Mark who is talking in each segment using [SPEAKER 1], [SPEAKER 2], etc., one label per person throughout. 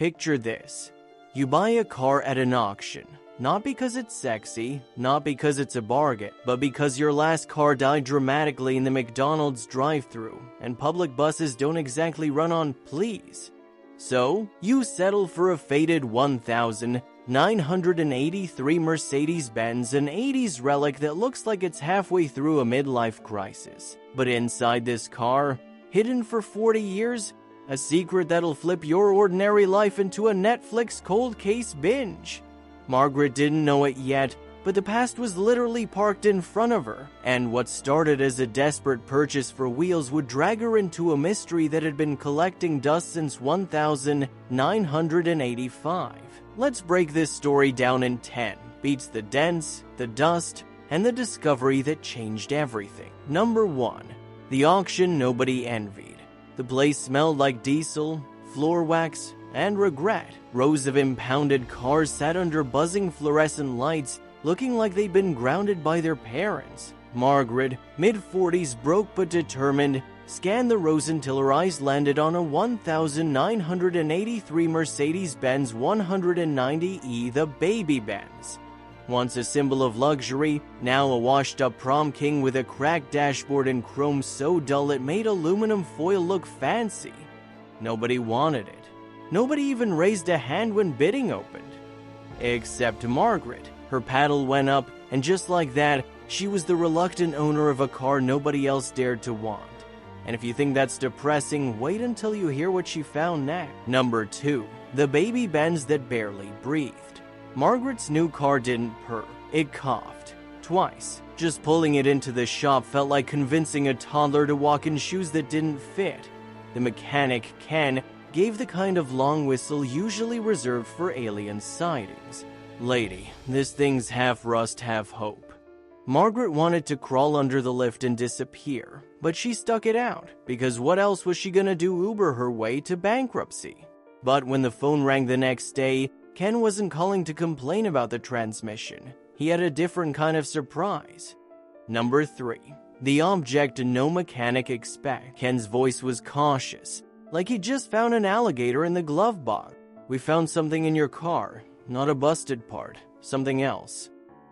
[SPEAKER 1] Picture this. You buy a car at an auction, not because it's sexy, not because it's a bargain, but because your last car died dramatically in the McDonald's drive-thru, and public buses don't exactly run on please. So, you settle for a faded 1983 Mercedes-Benz, an 80s relic that looks like it's halfway through a midlife crisis. But inside this car, hidden for 40 years, a secret that'll flip your ordinary life into a Netflix cold case binge. Margaret didn't know it yet, but the past was literally parked in front of her, and what started as a desperate purchase for wheels would drag her into a mystery that had been collecting dust since 1985. Let's break this story down in 10 beats: the dents, the dust, and the discovery that changed everything. Number 1. The auction nobody envied. The place smelled like diesel, floor wax, and regret. Rows of impounded cars sat under buzzing fluorescent lights, looking like they'd been grounded by their parents. Margaret, mid-40s, broke but determined, scanned the rows until her eyes landed on a 1983 Mercedes-Benz 190E, the baby Benz. Once a symbol of luxury, now a washed-up prom king with a cracked dashboard and chrome so dull it made aluminum foil look fancy. Nobody wanted it. Nobody even raised a hand when bidding opened. Except Margaret. Her paddle went up, and just like that, she was the reluctant owner of a car nobody else dared to want. And if you think that's depressing, wait until you hear what she found next. Number 2. The baby Benz that barely breathed. Margaret's new car didn't purr. It coughed. Twice. Just pulling it into the shop felt like convincing a toddler to walk in shoes that didn't fit. The mechanic, Ken, gave the kind of long whistle usually reserved for alien sightings. Lady, this thing's half rust, half hope. Margaret wanted to crawl under the lift and disappear, but she stuck it out, because what else was she gonna do Uber her way to bankruptcy? But when the phone rang the next day, Ken wasn't calling to complain about the transmission. He had a different kind of surprise. Number 3. The object no mechanic expects. Ken's voice was cautious, like he just found an alligator in the glove box. We found something in your car, not a busted part, something else.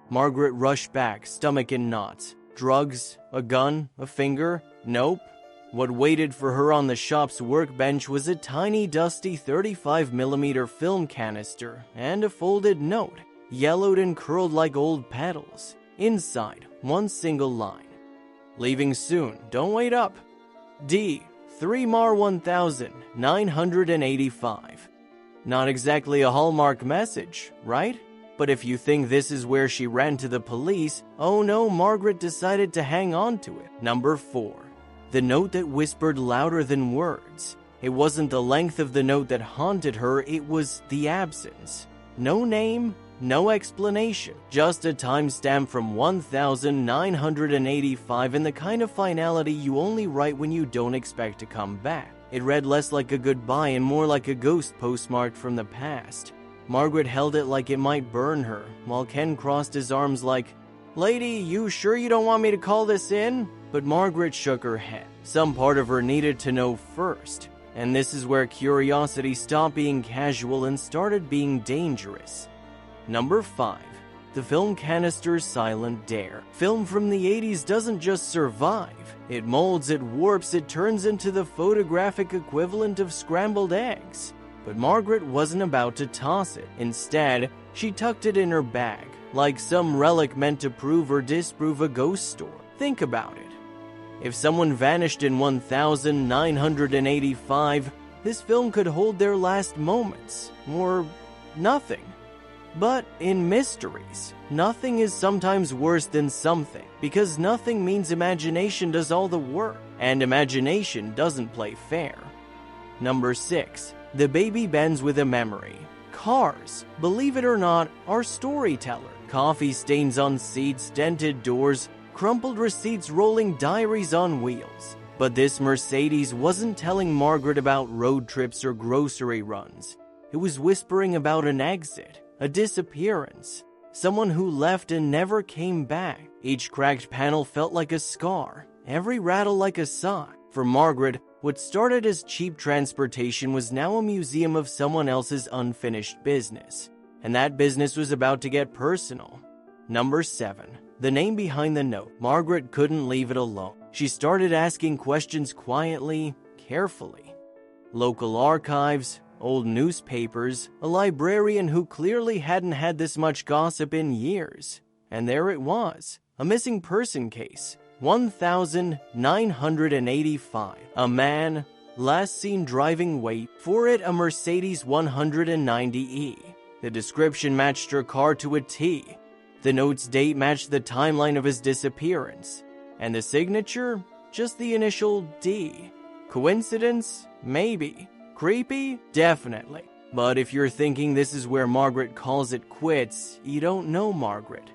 [SPEAKER 1] Margaret rushed back, stomach in knots. Drugs? A gun? A finger? Nope. What waited for her on the shop's workbench was a tiny, dusty 35mm film canister and a folded note, yellowed and curled like old petals. Inside, one single line. Leaving soon, don't wait up. D. 3 Mar 1985. Not exactly a Hallmark message, right? But if you think this is where she ran to the police, oh no, Margaret decided to hang on to it. Number 4. The note that whispered louder than words. It wasn't the length of the note that haunted her, it was the absence. No name, no explanation, just a timestamp from 1985 and the kind of finality you only write when you don't expect to come back. It read less like a goodbye and more like a ghost postmarked from the past. Margaret held it like it might burn her, while Ken crossed his arms like, "Lady, you sure you don't want me to call this in?" But Margaret shook her head. Some part of her needed to know first. And this is where curiosity stopped being casual and started being dangerous. Number 5. The film canister's silent dare. Film from the 80s doesn't just survive. It molds, it warps, it turns into the photographic equivalent of scrambled eggs. But Margaret wasn't about to toss it. Instead, she tucked it in her bag, like some relic meant to prove or disprove a ghost story. Think about it. If someone vanished in 1985, this film could hold their last moments, or nothing. But in mysteries, nothing is sometimes worse than something, because nothing means imagination does all the work, and imagination doesn't play fair. Number 6. The baby Benz with a memory. Cars, believe it or not, are storytellers. Coffee stains on seats, dented doors, crumpled receipts, rolling diaries on wheels. But this Mercedes wasn't telling Margaret about road trips or grocery runs. It was whispering about an exit, a disappearance, someone who left and never came back. Each cracked panel felt like a scar, every rattle like a sigh. For Margaret, What started as cheap transportation was now a museum of someone else's unfinished business, and that business was about to get personal. Number 7. The name behind the note. Margaret couldn't leave it alone. She started asking questions quietly, carefully. Local archives, old newspapers, a librarian who clearly hadn't had this much gossip in years. And there it was, a missing person case. 1985. A man, last seen driving wait for it a Mercedes 190E. The description matched her car to a T. The note's date matched the timeline of his disappearance. And the signature? Just the initial D. Coincidence? Maybe. Creepy? Definitely. But if you're thinking this is where Margaret calls it quits, you don't know Margaret.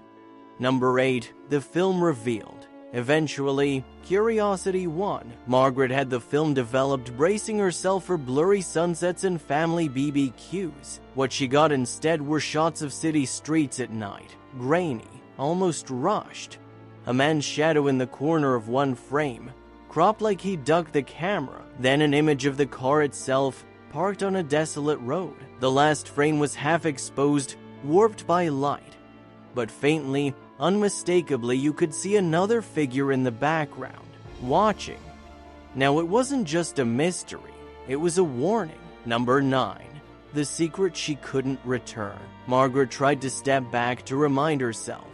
[SPEAKER 1] Number 8. The film revealed. Eventually, curiosity won. Margaret had the film developed, bracing herself for blurry sunsets and family BBQs. What she got instead were shots of city streets at night, grainy, almost rushed. A man's shadow in the corner of one frame, cropped like he ducked the camera. Then an image of the car itself, parked on a desolate road. The last frame was half exposed, warped by light. But faintly, unmistakably, you could see another figure in the background, watching. Now, it wasn't just a mystery, it was a warning. Number 9. The secret she couldn't return. Margaret tried to step back to remind herself.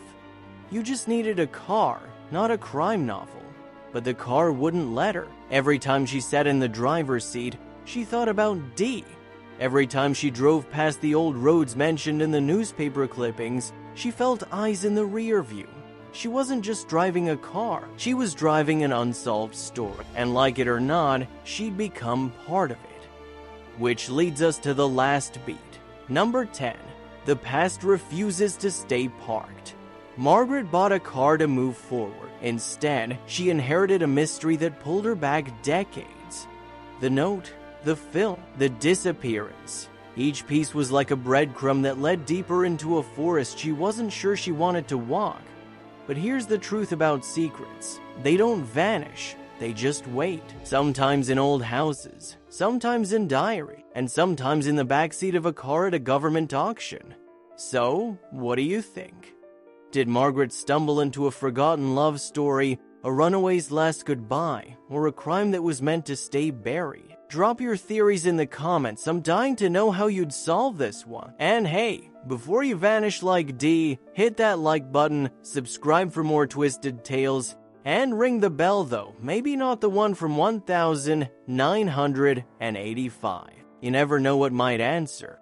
[SPEAKER 1] You just needed a car, not a crime novel. But the car wouldn't let her. Every time she sat in the driver's seat, she thought about D. Every time she drove past the old roads mentioned in the newspaper clippings, she felt eyes in the rear view. She wasn't just driving a car, she was driving an unsolved story. And like it or not, she'd become part of it. Which leads us to the last beat. Number 10. The past refuses to stay parked. Margaret bought a car to move forward. Instead, she inherited a mystery that pulled her back decades. The note, the film, the disappearance. Each piece was like a breadcrumb that led deeper into a forest she wasn't sure she wanted to walk. But here's the truth about secrets. They don't vanish, they just wait. Sometimes in old houses, sometimes in diary, and sometimes in the backseat of a car at a government auction. So, what do you think? Did Margaret stumble into a forgotten love story, a runaway's last goodbye, or a crime that was meant to stay buried? Drop your theories in the comments. I'm dying to know how you'd solve this one. And hey, before you vanish like D, hit that like button, subscribe for more twisted tales, and ring the bell though. Maybe not the one from 1985. You never know what might answer.